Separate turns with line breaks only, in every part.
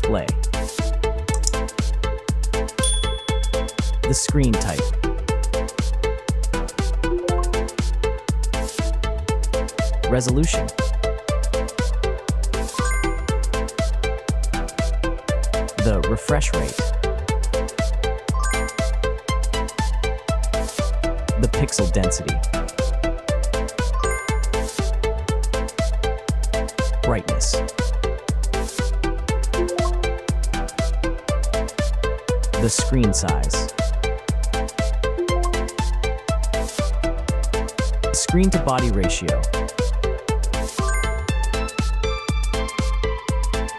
Display. The screen type. Resolution. The refresh rate. The pixel density. Brightness. The screen size. Screen to body ratio.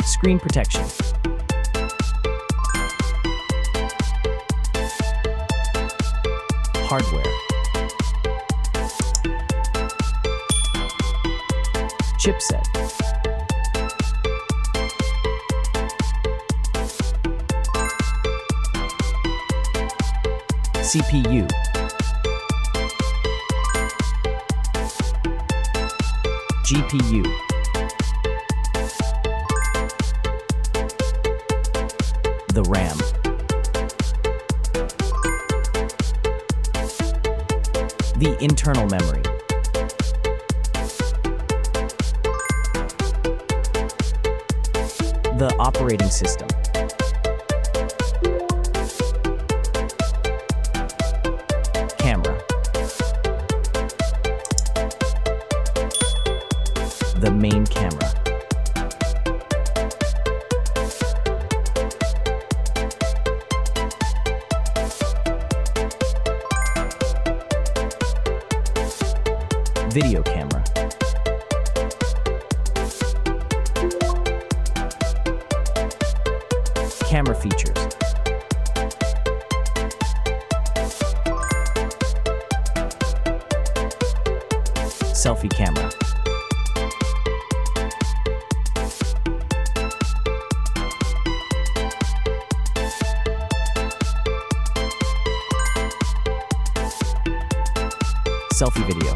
Screen protection. Hardware. Chipset. CPU. GPU. The RAM. The internal memory. The operating system. Camera. The main camera. Video camera. Camera features. Selfie camera. Selfie video.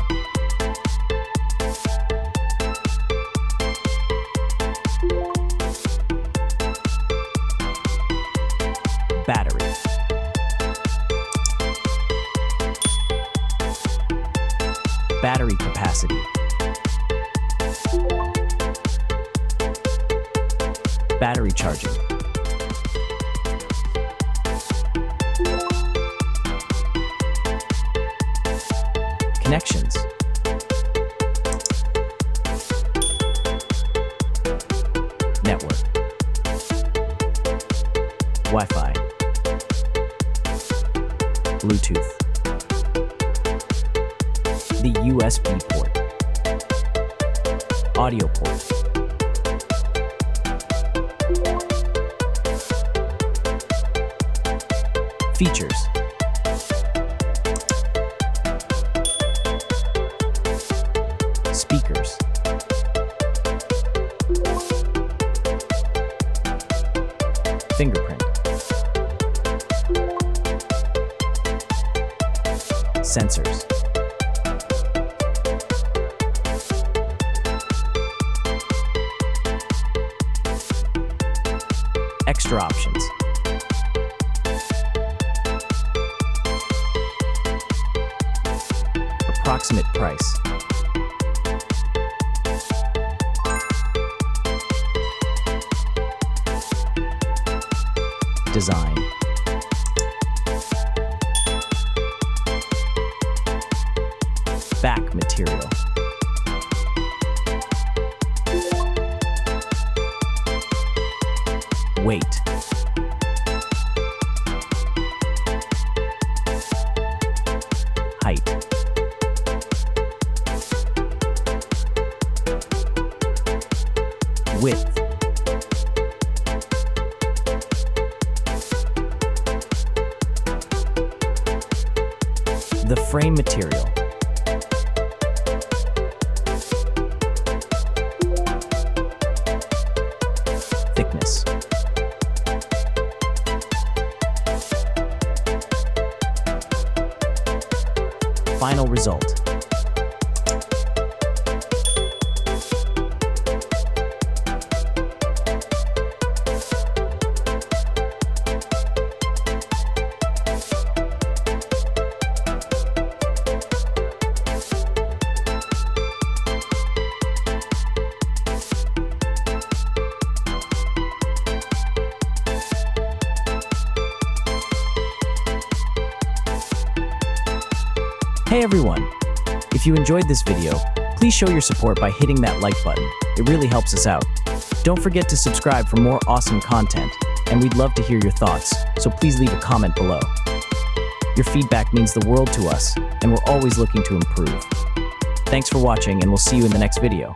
Battery. Battery capacity. Battery charging. Connections. Network. Wi-Fi. Bluetooth. The USB port. Audio port. Features. Speakers. Fingerprint. Sensors. Extra options. Approximate price. Design. Back material. Weight. Height. Width. The frame material. Thickness. Final result. Hey everyone! If you enjoyed this video, please show your support by hitting that like button. It really helps us out. Don't forget to subscribe for more awesome content, and we'd love to hear your thoughts, so please leave a comment below. Your feedback means the world to us, and we're always looking to improve. Thanks for watching, and we'll see you in the next video.